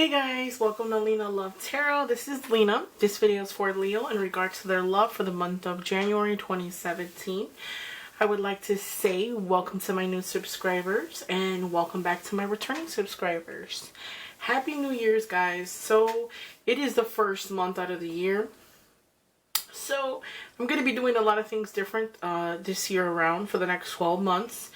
Hey guys, welcome to Lina Love Tarot. This is Lina. This video is for Leo in regards to their love for the month of January 2017. I would like to say welcome to my new subscribers and welcome back to my returning subscribers. Happy New Year's, guys. So it is the first month out of the year. So I'm going to be doing a lot of things different this year around for the next 12 months.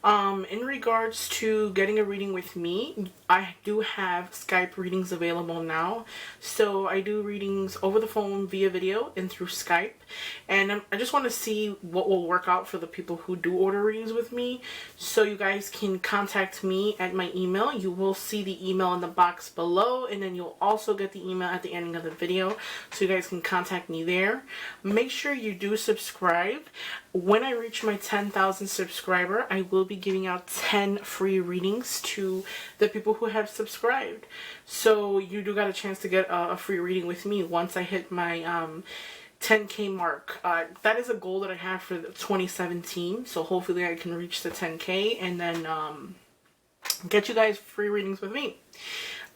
In regards to getting a reading with me, I do have Skype readings available now. So I do readings over the phone via video and through Skype. And I just want to see what will work out for the people who do order readings with me. So you guys can contact me at my email. You will see the email in the box below, and then you'll also get the email at the ending of the video. So you guys can contact me there. Make sure you do subscribe. When I reach my 10,000 subscriber, I will be giving out 10 free readings to the people who have subscribed. So you do got a chance to get a free reading with me once I hit my 10K mark. That is a goal that I have for 2017. So hopefully I can reach the 10K and then get you guys free readings with me.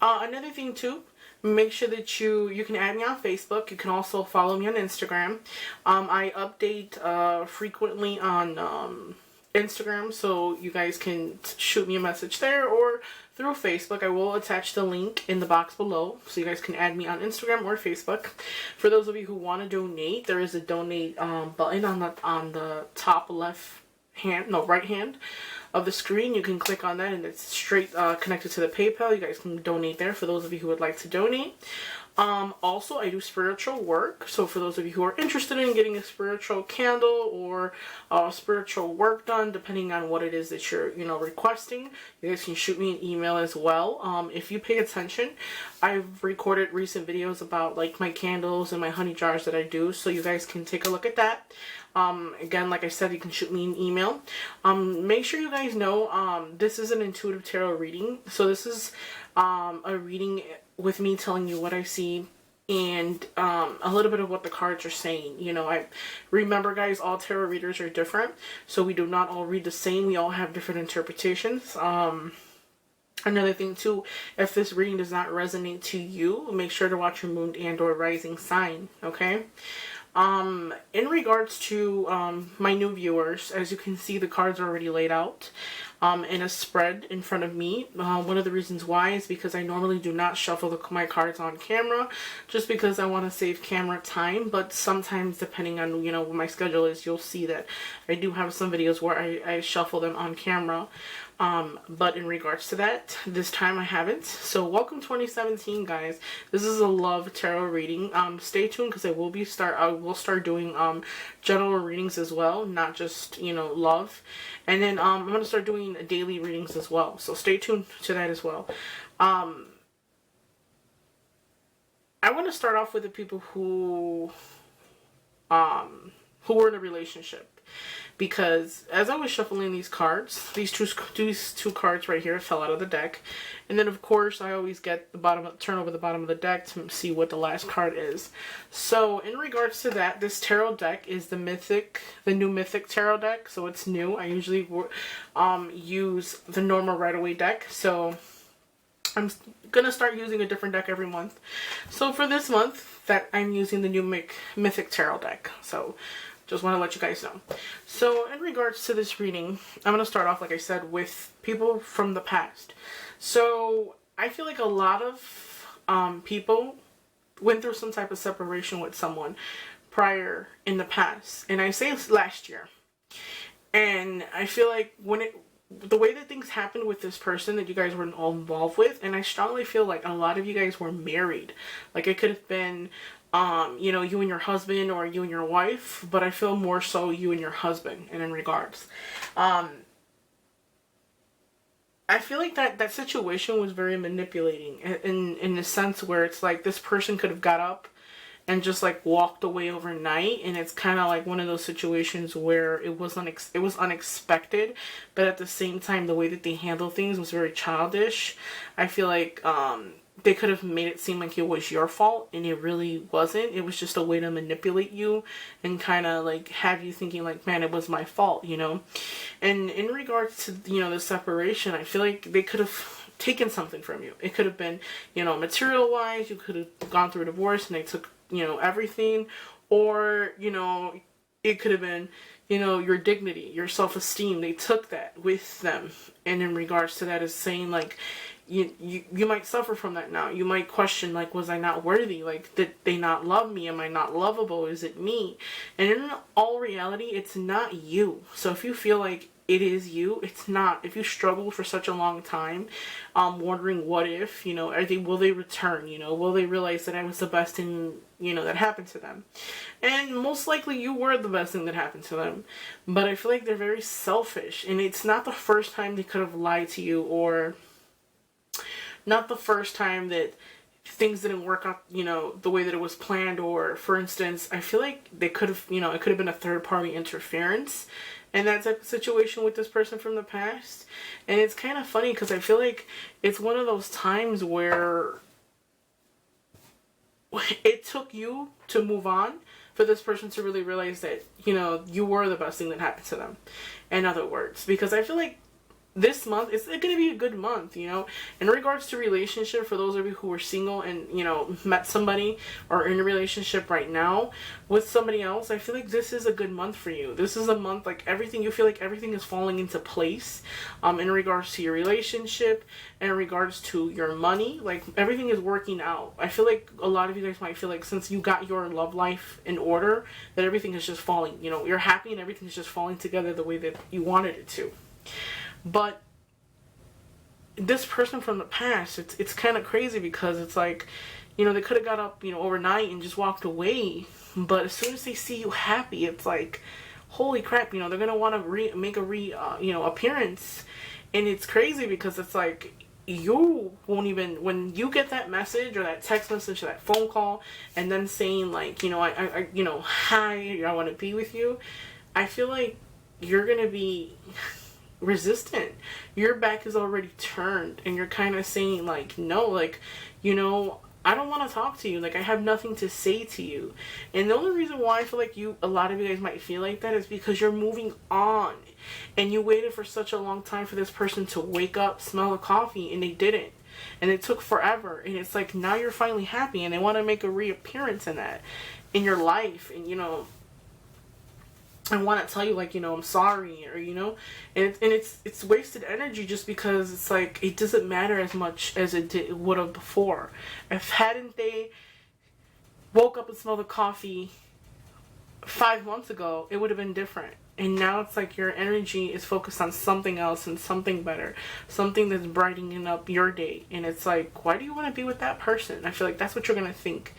Another thing too, make sure that you can add me on Facebook. You can also follow me on Instagram. I update frequently on Instagram, so you guys can shoot me a message there or through Facebook. I will attach the link in the box below, so you guys can add me on Instagram or Facebook. For those of you who want to donate, there is a donate button on the top right hand of the screen. You can click on that and it's straight connected to the PayPal. You guys can donate there for those of you who would like to donate. Also, I do spiritual work. So for those of you who are interested in getting a spiritual candle or spiritual work done, depending on what it is that you're, requesting, you guys can shoot me an email as well. If you pay attention, I've recorded recent videos about like my candles and my honey jars that I do. So you guys can take a look at that. Again, like I said, you can shoot me an email. Make sure you guys know, this is an intuitive tarot reading. So this is, a reading with me telling you what I see and, a little bit of what the cards are saying. I remember, guys, all tarot readers are different. So we do not all read the same. We all have different interpretations. Another thing too, if this reading does not resonate to you, make sure to watch your moon and or rising sign. Okay. In regards to my new viewers, as you can see, the cards are already laid out in a spread in front of me. One of the reasons why is because I normally do not shuffle my cards on camera, just because I want to save camera time. But sometimes, depending on what my schedule is, you'll see that I do have some videos where I shuffle them on camera. But in regards to that, this time I haven't. So welcome 2017, guys. This is a love tarot reading. Stay tuned because I will start doing general readings as well, not just love. And then I'm gonna start doing daily readings as well. So stay tuned to that as well. I want to start off with the people who were in a relationship. Because as I was shuffling these cards, these two cards right here fell out of the deck. And then of course I always get turn over the bottom of the deck to see what the last card is. So in regards to that, this tarot deck is the new Mythic tarot deck. So it's new. I usually use the normal Right-Away deck. So I'm gonna start using a different deck every month. So for this month, that I'm using the new Mythic tarot deck. So just want to let you guys know. So in regards to this reading, I'm going to start off, like I said, with people from the past. So I feel like a lot of people went through some type of separation with someone prior in the past. And I say last year. And I feel like the way that things happened with this person that you guys were all involved with, and I strongly feel like a lot of you guys were married. Like it could have been you and your husband or you and your wife, but I feel more so you and your husband in regards. I feel like that situation was very manipulating in the sense where it's like this person could have got up and just like walked away overnight, and it's kind of like one of those situations where it was unexpected, but at the same time the way that they handle things was very childish. I feel like they could have made it seem like it was your fault, and it really wasn't. It was just a way to manipulate you and kind of like have you thinking like, man, it was my fault, And in regards to, the separation, I feel like they could have taken something from you. It could have been, you know, material wise, you could have gone through a divorce and they took, you know, everything. Or, you know, it could have been, you know, your dignity, your self-esteem. They took that with them. And in regards to that is saying, like, you might suffer from that now. You might question, like, was I not worthy? Like, did they not love me? Am I not lovable? Is it me? And in all reality, it's not you. So if you feel like it is you, it's not. If you struggle for such a long time, wondering what if, you know, will they return? You know, will they realize that I was the best thing, you know, that happened to them? And most likely you were the best thing that happened to them. But I feel like they're very selfish, and it's not the first time they could have lied to you, or not the first time that things didn't work out, you know, the way that it was planned. Or, for instance, I feel like they could have, you know, it could have been a third-party interference in that type of situation with this person from the past. And it's kind of funny because I feel like it's one of those times where it took you to move on for this person to really realize that, you know, you were the best thing that happened to them. In other words, because I feel like this month, it's going to be a good month, you know, in regards to relationship. For those of you who are single and, you know, met somebody or in a relationship right now with somebody else, I feel like this is a good month for you. This is a month, like, everything, you feel like everything is falling into place, in regards to your relationship, in regards to your money, like, everything is working out. I feel like a lot of you guys might feel like since you got your love life in order, that everything is just falling, you know, you're happy and everything is just falling together the way that you wanted it to. But this person from the past, it's kind of crazy because it's like, you know, they could have got up, you know, overnight and just walked away. But as soon as they see you happy, it's like, holy crap, you know, they're going to want to make a you know, appearance. And it's crazy because it's like, you won't even, when you get that message or that text message or that phone call and then saying, like, you know, I you know, hi, I want to be with you, I feel like you're going to be resistant. Your back is already turned and you're kind of saying, like, no, like, you know, I don't want to talk to you. Like, I have nothing to say to you. And the only reason why I feel like a lot of you guys might feel like that is because you're moving on and you waited for such a long time for this person to wake up, smell the coffee, and they didn't. And it took forever. And it's like, now you're finally happy and they want to make a reappearance in your life. And, you know, I want to tell you, like, you know, I'm sorry, or, you know, and it's wasted energy just because it's like, it doesn't matter as much as it would have before. If hadn't they woke up and smelled the coffee 5 months ago, it would have been different. And now it's like your energy is focused on something else and something better, something that's brightening up your day. And it's like, why do you want to be with that person? I feel like that's what you're going to think.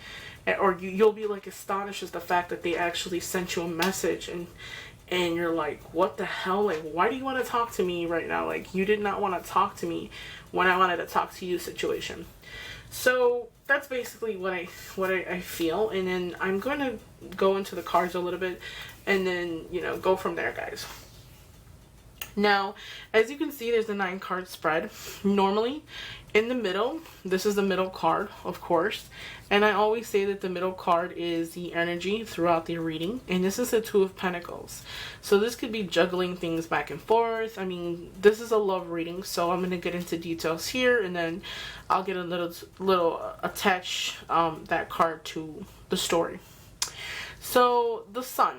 Or you'll be like astonished at the fact that they actually sent you a message, and you're like, what the hell? Like, why do you want to talk to me right now? Like, you did not want to talk to me when I wanted to talk to you situation. So that's basically what I feel. And then I'm going to go into the cards a little bit and then, you know, go from there, guys. Now, as you can see, there's a 9-card spread. Normally, in the middle, this is the middle card, of course. And I always say that the middle card is the energy throughout the reading. And this is the 2 of Pentacles. So this could be juggling things back and forth. I mean, this is a love reading, so I'm going to get into details here. And then I'll get a little attach that card to the story. So, the Sun.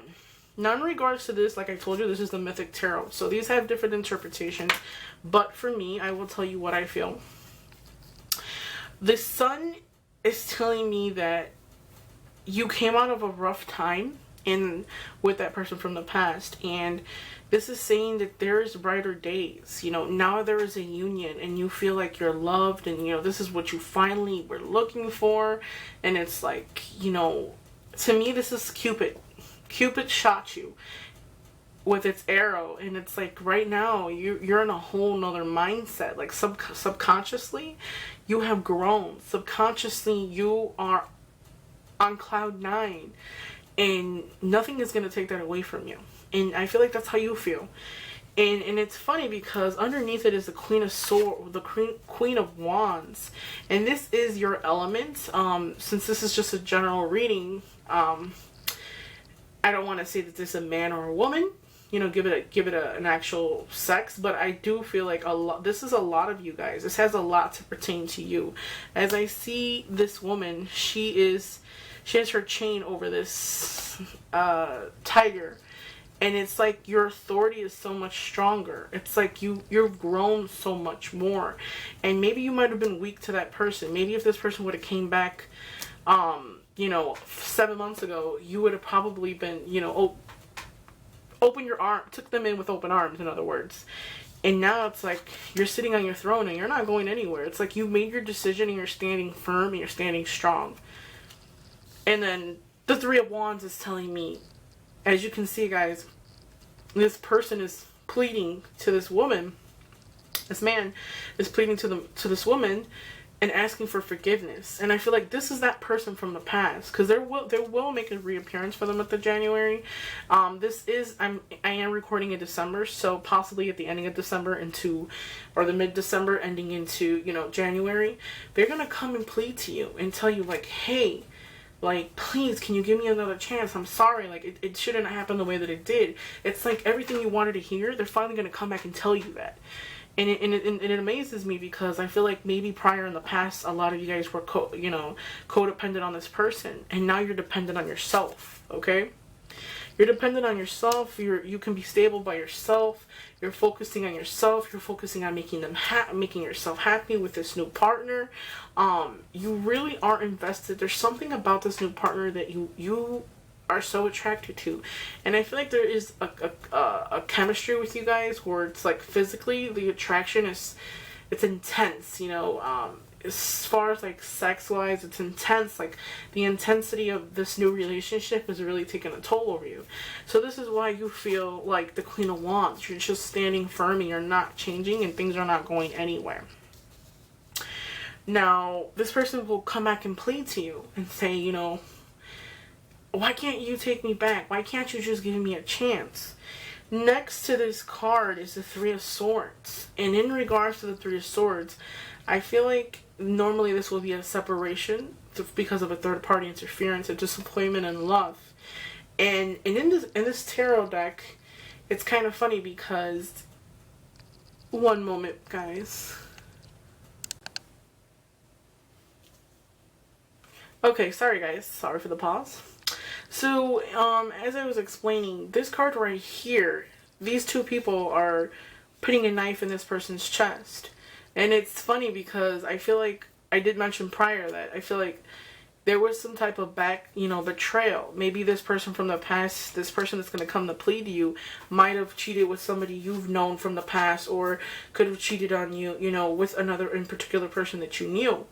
Now, in regards to this, like I told you, this is the Mythic Tarot. So these have different interpretations. But for me, I will tell you what I feel. The Sun is telling me that you came out of a rough time with that person from the past. And this is saying that there is brighter days. You know, now there is a union and you feel like you're loved. And, you know, this is what you finally were looking for. And it's like, you know, to me, this is Cupid. Cupid shot you with its arrow, and it's like right now you're in a whole nother mindset. Like subconsciously you have grown. Subconsciously you are on cloud 9, and nothing is going to take that away from you. And I feel like that's how you feel. And it's funny because underneath it is the Queen of Swords, the Queen of Wands, and this is your element. Since this is just a general reading, I don't want to say that this is a man or a woman. you know, give it an actual sex, but I do feel like this is a lot of you guys. This has a lot to pertain to you. As I see this woman, she has her chain over this tiger, and it's like your authority is so much stronger. It's like you've grown so much more, and maybe you might have been weak to that person. Maybe if this person would have came back, you know, 7 months ago, you would have probably been, you know, open your arm, took them in with open arms, in other words. And now it's like you're sitting on your throne and you're not going anywhere. It's like you made your decision and you're standing firm and you're standing strong. And then the Three of Wands is telling me, as you can see, guys, this person is pleading to this woman. This man is pleading to this woman and asking for forgiveness. And I feel like this is that person from the past, because they will make a reappearance for them at the January. I am recording in December, so possibly at the ending of December or the mid-December ending into, you know, January, they're gonna come and plead to you and tell you like, hey, like, please, can you give me another chance? I'm sorry, like, it shouldn't have happened the way that it did. It's like everything you wanted to hear, they're finally gonna come back and tell you that. And it amazes me, because I feel like maybe prior in the past, a lot of you guys were codependent on this person, and now you're dependent on yourself. Okay, you're dependent on yourself. You can be stable by yourself. You're focusing on yourself. You're focusing on making yourself happy with this new partner. You really are invested. There's something about this new partner that you are so attracted to, and I feel like there is a chemistry with you guys where it's like physically the attraction it's intense, you know. As far as like sex wise, it's intense. Like the intensity of this new relationship is really taking a toll over you. So this is why you feel like the Queen of Wands. You're just standing firm and you're not changing, and things are not going anywhere. Now this person will come back and plead to you and say, you know, why can't you take me back? Why can't you just give me a chance? Next to this card is the Three of Swords. And in regards to the Three of Swords, I feel like normally this will be a separation because of a third party interference, a disappointment in love. And in this tarot deck, it's kind of funny because, one moment, guys. Okay, sorry guys, sorry for the pause. So, as I was explaining, this card right here, these two people are putting a knife in this person's chest. And it's funny because I feel like, I did mention prior that I feel like there was some type of betrayal. Maybe this person from the past, this person that's going to come to plead to you, might have cheated with somebody you've known from the past, or could have cheated on you, you know, with another in particular person that you knew.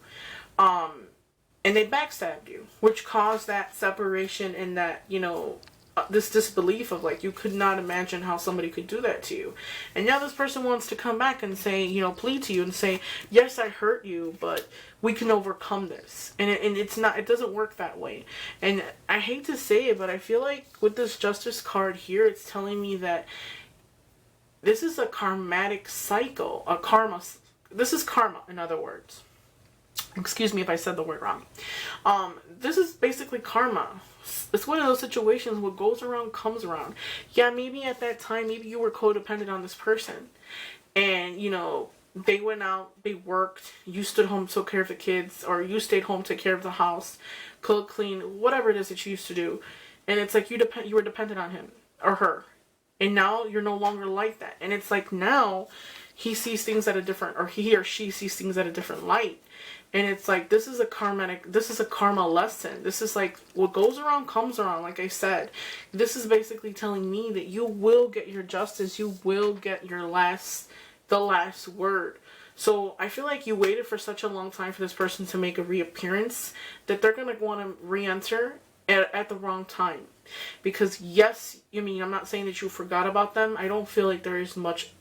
And they backstabbed you, which caused that separation and that, you know, this disbelief of like, you could not imagine how somebody could do that to you. And now this person wants to come back and say, you know, plead to you and say, yes, I hurt you, but we can overcome this. And it doesn't work that way. And I hate to say it, but I feel like with this Justice card here, it's telling me that this is a karmatic cycle, this is karma, in other words. Excuse me if I said the word wrong. This is basically karma. It's one of those situations, what goes around comes around. Yeah, maybe at that time, maybe you were codependent on this person. And, you know, they went out, they worked, you stood home, took care of the kids, or you stayed home, took care of the house, cook, clean, whatever it is that you used to do. And it's like you were dependent on him or her. And now you're no longer like that. And it's like now he sees things at a different, or he or she sees things at a different light. And it's like, this is a karma lesson. This is like, what goes around comes around, like I said. This is basically telling me that you will get your justice. You will get the last word. So I feel like you waited for such a long time for this person to make a reappearance that they're going to want to re-enter at the wrong time. Because yes, I mean, I'm not saying that you forgot about them. I don't feel like there isn't much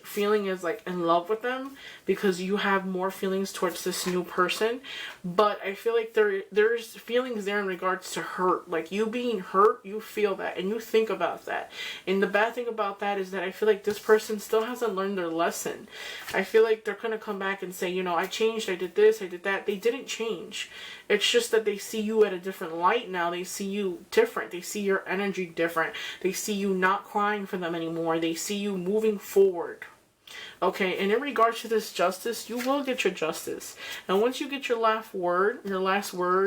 feeling as like in love with them, because you have more feelings towards this new person. But I feel like there's feelings there in regards to hurt. Like you being hurt, you feel that and you think about that. And the bad thing about that is that I feel like this person still hasn't learned their lesson. I feel like they're gonna come back and say, you know, I changed, I did this, I did that. They didn't change. It's just that they see you at a different light now. They see you you different. They see your energy different. They see you not crying for them anymore. They see you moving forward. Okay, and in regards to this justice, you will get your justice. And once you get your last word,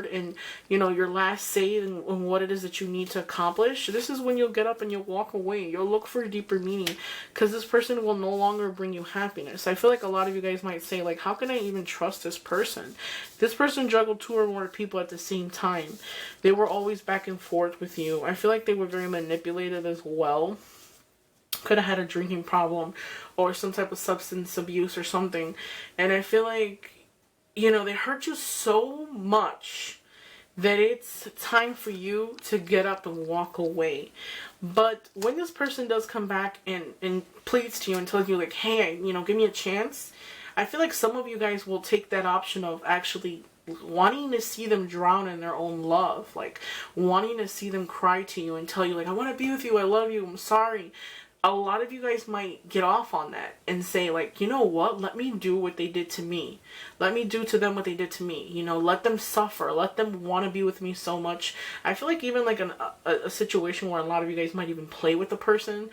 and, you know, your last say and what it is that you need to accomplish, this is when you'll get up and you'll walk away. You'll look for a deeper meaning, because this person will no longer bring you happiness. I feel like a lot of you guys might say, like, how can I even trust this person? This person juggled 2 or more people at the same time. They were always back and forth with you. I feel like they were very manipulative as well. Could have had a drinking problem or some type of substance abuse or something. And I feel like, you know, they hurt you so much that it's time for you to get up and walk away. But when this person does come back and pleads to you and tells you, like, hey, you know, give me a chance, I feel like some of you guys will take that option of actually wanting to see them drown in their own love, like wanting to see them cry to you and tell you, like, I want to be with you, I love you, I'm sorry. A lot of you guys might get off on that and say, like, you know what, let me do what they did to me. Let me do to them what they did to me. You know, let them suffer. Let them want to be with me so much. I feel like even like a situation where a lot of you guys might even play with the person.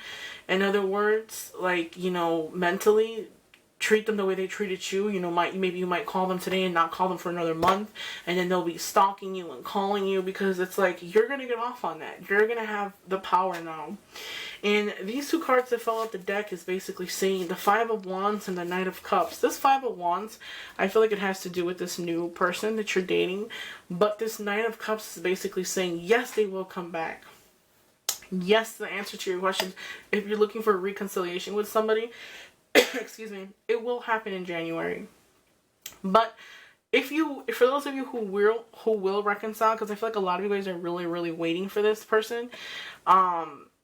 In other words, like, you know, mentally treat them the way they treated you. You know, maybe you might call them today and not call them for another month, and then they'll be stalking you and calling you, because it's like, you're gonna get off on that. You're gonna have the power now. And these 2 cards that fell out the deck is basically saying the 5 of Wands and the Knight of Cups. This 5 of Wands, I feel like it has to do with this new person that you're dating, but this Knight of Cups is basically saying, yes, they will come back. Yes, the answer to your question, if you're looking for a reconciliation with somebody, excuse me, it will happen in January. But for those of you who will reconcile, because I feel like a lot of you guys are really, really waiting for this person,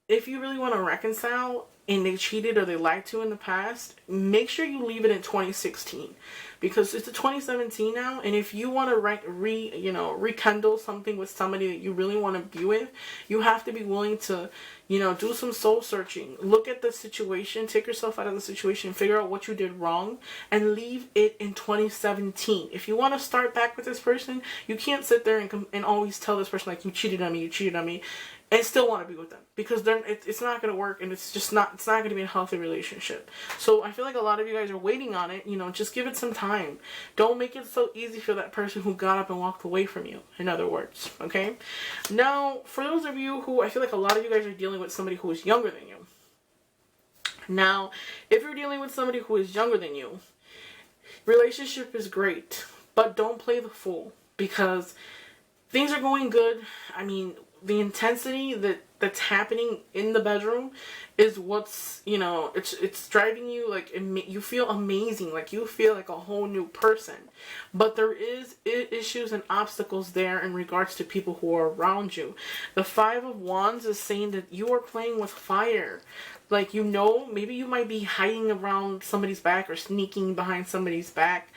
if you really want to reconcile and they cheated or they lied to in the past, make sure you leave it in 2016, because it's 2017 now. And if you want to rekindle something with somebody that you really want to be with, you have to be willing to, you know, do some soul searching. Look at the situation, take yourself out of the situation, figure out what you did wrong, and leave it in 2017. If you want to start back with this person, you can't sit there and always tell this person, like, you cheated on me, and still want to be with them, because it's not going to work, and it's not going to be a healthy relationship. So I feel like a lot of you guys are waiting on it. You know, just give it some time. Don't make it so easy for that person who got up and walked away from you, in other words, okay? Now, for those of you who, I feel like a lot of you guys are dealing with somebody who is younger than you. Now, if you're dealing with somebody who is younger than you, relationship is great, but don't play the fool, because things are going good. I mean, the intensity that's happening in the bedroom is what's, you know, it's driving you, like, you feel amazing, like you feel like a whole new person. But there is issues and obstacles there in regards to people who are around you. The 5 of Wands is saying that you are playing with fire. Like, you know, maybe you might be hiding around somebody's back or sneaking behind somebody's back.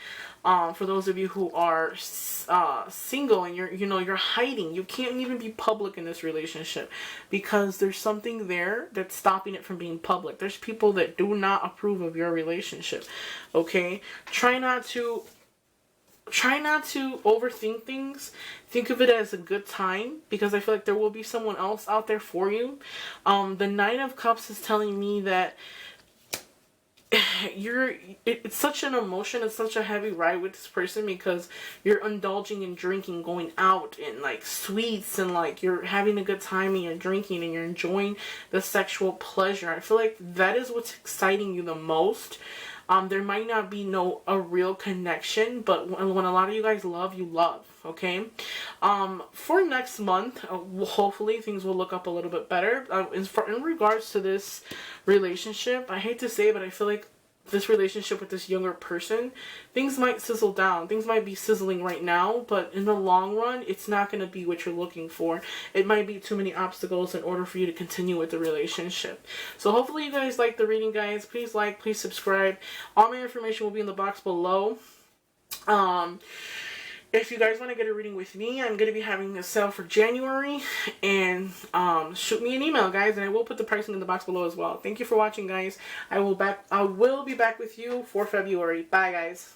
For those of you who are single and you're hiding, you can't even be public in this relationship, because there's something there that's stopping it from being public. There's people that do not approve of your relationship. Okay, try not to overthink things. Think of it as a good time, because I feel like there will be someone else out there for you. The Knight of Cups is telling me that it's such an emotion, it's such a heavy ride with this person, because you're indulging in drinking, going out, and like sweets, and like you're having a good time and you're drinking and you're enjoying the sexual pleasure. I feel like that is what's exciting you the most. There might not be a real connection, but when a lot of you guys love, you love, okay? For next month, hopefully things will look up a little bit better. In regards to this relationship, I hate to say it, but I feel like this relationship with this younger person, things might sizzle down. Things might be sizzling right now, but in the long run, it's not going to be what you're looking for. It might be too many obstacles in order for you to continue with the relationship. So hopefully you guys like the reading, guys. Please like, please subscribe. All my information will be in the box below. If you guys want to get a reading with me, I'm going to be having a sale for January, and shoot me an email, guys, and I will put the pricing in the box below as well. Thank you for watching, guys. I will be back with you for February. Bye, guys.